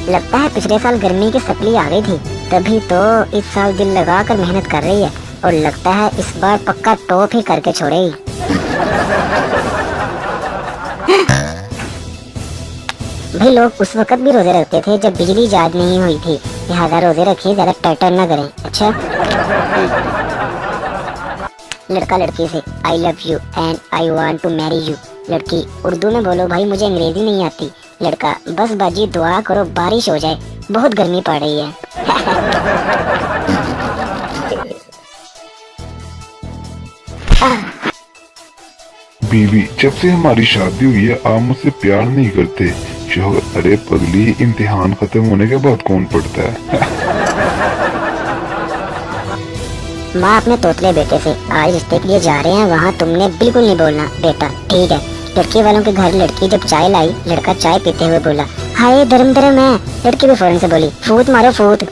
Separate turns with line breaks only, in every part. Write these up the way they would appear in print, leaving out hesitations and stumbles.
लगता है पिछले साल गर्मी की सप्ली आ गई थी, तभी तो इस साल दिल लगा कर मेहनत कर रही है और लगता है इस बार पक्का टॉप ही करके छोड़ेगी। भाई लोग उस वक्त भी रोजे रखते थे जब बिजली ईजाद नहीं हुई थी, लिहाजा रोजे रखिए, ज्यादा टर्टर ना करें। अच्छा, लड़का लड़की से I love you and I want to marry you. लड़की उर्दू में बोलो भाई, मुझे अंग्रेजी नहीं आती। लड़का बस बाजी दुआ करो बारिश हो जाए, बहुत गर्मी पड़ रही है।
बीवी जब से हमारी शादी हुई है आप मुझसे प्यार नहीं करते। शोहर अरे पगली, इम्तिहान खत्म होने के बाद कौन पढ़ता है।
माँ अपने तोतले बेटे से आज रिश्ते के लिए जा रहे हैं, वहाँ तुमने बिल्कुल नहीं बोलना बेटा, ठीक है। लड़के वालों के घर लड़की जब चाय लाई, लड़का चाय पीते हुए बोला हाय धर्म धर्म है। लड़की भी फौरन से बोली फूट मारो फूट।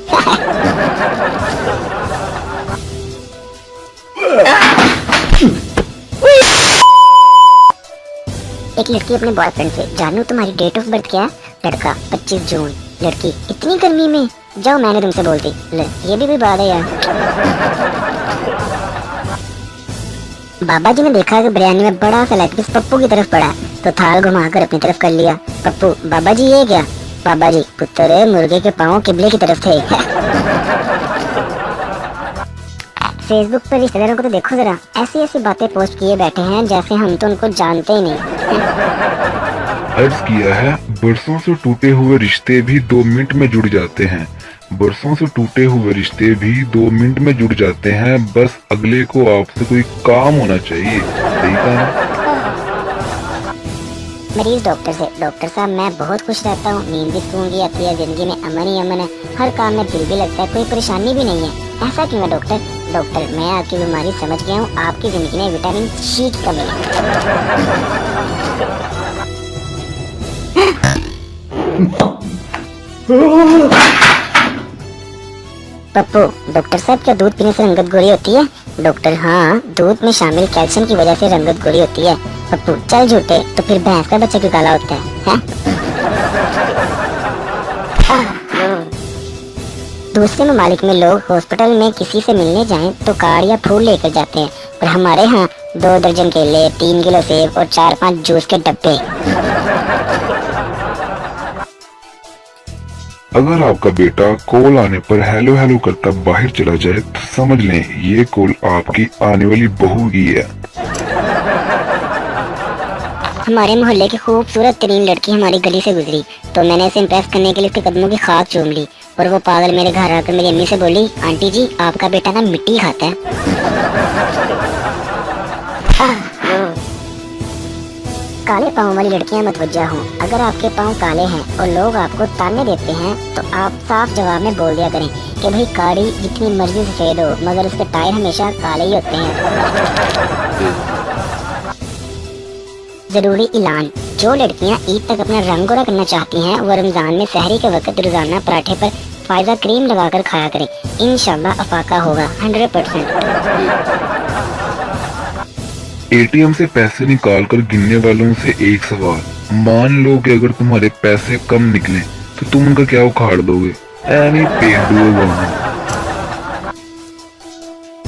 एक लड़की अपने बॉयफ्रेंड से जानू तुम्हारी डेट ऑफ बर्थ क्या है? लड़का 25 जून। लड़की इतनी गर्मी में, जाओ मैंने तुमसे बोलती। ये भी कोई बात है यार। बाबा जी ने देखा कि बिरयानी में बड़ा सा लेग पीस पप्पू की तरफ पड़ा, तो थाल घुमाकर अपनी तरफ कर लिया। पप्पू बाबा जी ये क्या? बाबा जी पुत्र मुर्गे के पाँव किबले की तरफ थे। फेसबुक पर रिश्तेदारों को तो देखो जरा, ऐसी ऐसी बातें पोस्ट किए बैठे हैं जैसे हम तो उनको जानते ही नहीं।
अर्ज किया है बरसों से टूटे हुए रिश्ते भी 2 मिनट में जुड़ जाते हैं। बरसों से टूटे हुए रिश्ते भी 2 मिनट में जुड़ जाते हैं, बस अगले को आपसे कोई काम होना चाहिए। सही कहा।
मरीज डॉक्टर से डॉक्टर साहब मैं बहुत खुश रहता हूँ, नींद भी सुकून की आती है, जिंदगी में अमन ही अमन है, हर काम में दिल भी लगता है, कोई परेशानी भी नहीं है। ऐसा क्यों है डॉक्टर? डॉक्टर मैं आपकी बीमारी समझ गया हूँ, आपकी जिंदगी में विटामिन सी की कमी है। पप्पू डॉक्टर साहब क्या दूध पीने से रंगत गोरी होती है? डॉक्टर हाँ, दूध में शामिल कैल्शियम की वजह से रंगत गोरी होती है। पप्पू चल झूठे, तो फिर भैंस का बच्चा क्यों काला होता है? दूसरे ममालिक में लोग हॉस्पिटल में किसी से मिलने जाएं तो कार्ड या फूल लेकर जाते हैं, पर हमारे यहाँ 2 दर्जन केले, 3 किलो सेब और 4-5 जूस के डब्बे।
अगर आपका बेटा कॉल आने पर हेलो हेलो करता बाहर चला जाए तो समझ लें ये कॉल आपकी आने वाली बहू की है।
हमारे मोहल्ले की खूबसूरत तरीन लड़की हमारी गली से गुजरी, तो मैंने इसे इम्प्रेस करने के लिए उसके कदमों की खाक चूम ली, और वो पागल मेरे घर आकर मेरी अम्मी से बोली आंटी जी आपका बेटा ना मिट्टी खाता है। काले पाँव वाली लड़कियां मतवज्जा हों, अगर आपके पाँव काले हैं और लोग आपको ताने देते हैं तो आप साफ जवाब में बोल दिया करें कि भाई गाड़ी जितनी मर्जी सफेद हो मगर उसके टायर हमेशा काले ही होते हैं। जरूरी ऐलान, जो लड़कियां ईद तक अपना रंग गोरा करना चाहती हैं वो रमजान में सहरी के वक्त रोजाना पराठे पर फायदा क्रीम लगाकर खाया करें, इंशाल्लाह अफाका होगा 100%।
एटीएम से पैसे निकाल कर गिनने वालों से एक सवाल, मान लो कि अगर तुम्हारे पैसे कम निकले तो तुम उनका क्या उखाड़ दोगे?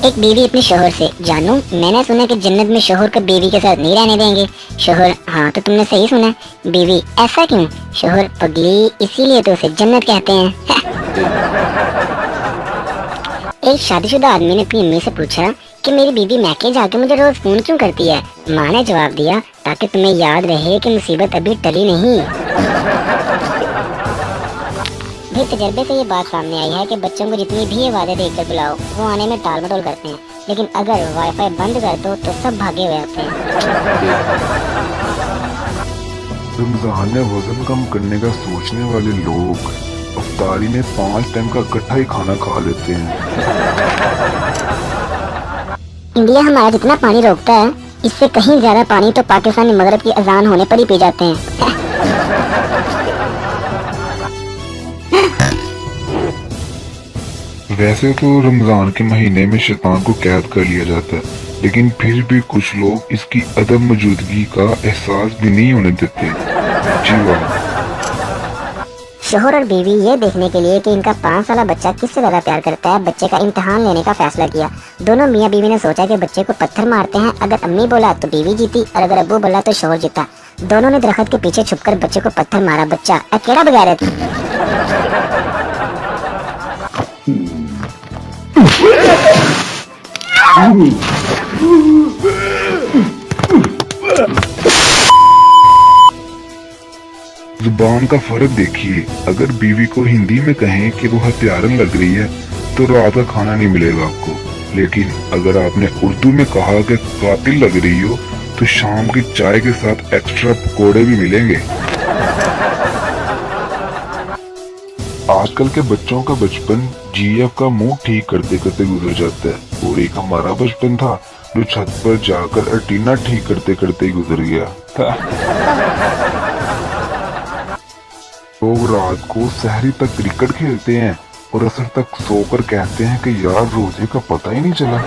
एक बीवी अपने शोहर से जानू मैंने सुना कि जन्नत में शोहर को बीवी के साथ नहीं रहने देंगे। शोहर हाँ तो तुमने सही सुना। बीवी ऐसा क्यों? शोहर पगली इसीलिए तो उसे जन्नत कहते हैं। एक शादीशुदा आदमी ने अपनी अम्मी से पूछा कि मेरी बीवी मैके जाके मुझे रोज फोन क्यों करती है? माँ ने जवाब दिया ताकि तुम्हें याद रहे कि मुसीबत अभी टली नहीं। भी तजर्बे से ये बात सामने आई है कि बच्चों को जितनी भी आवाजें देकर बुलाओ वो आने में टाल मटोल करते हैं, लेकिन अगर वाईफाई बंद कर दो तो सब भागे हुए आते हैं।
रमजान में वजन कम करने का सोचने वाले लोग अफ्तारी में 5 टाइम का इकट्ठा ही खाना खा लेते हैं।
इंडिया हमारा जितना पानी रोकता है इससे कहीं ज्यादा पानी तो पाकिस्तानी मगरब की अजान होने पर ही पी जाते हैं।
वैसे तो रमजान के महीने में शैतान को कैद कर लिया जाता है, लेकिन फिर भी कुछ लोग इसकी अदम मौजूदगी का एहसास भी नहीं होने देते। जी वाह।
शोहर और बीवी ये देखने के लिए कि इनका 5 साला बच्चा किससे ज्यादा प्यार करता है, बच्चे का इम्तिहान लेने का फैसला किया। दोनों मियाँ बीवी ने सोचा कि बच्चे को पत्थर मारते हैं, अगर अम्मी बोला तो बीवी जीती और अगर अब्बू बोला तो शोहर जीता। दोनों ने दरख्त के पीछे छुपकर बच्चे को पत्थर मारा। बच्चा अकेला बगैर
जुबान का फर्क देखिए, अगर बीवी को हिंदी में कहें कि वो हत्यारन लग रही है तो रात का खाना नहीं मिलेगा आपको, लेकिन अगर आपने उर्दू में कहा कि कातिल लग रही हो तो शाम की चाय के साथ एक्स्ट्रा पकोड़े भी मिलेंगे। आजकल के बच्चों का बचपन जीएफ का मुंह ठीक करते करते गुजर जाता है, और एक हमारा बचपन था जो छत पर जाकर एंटीना ठीक करते करते ही गुजर गया। लोग रात को सहरी तक क्रिकेट खेलते हैं और असर तक सोकर कहते हैं कि यार रोजे का पता ही नहीं चला।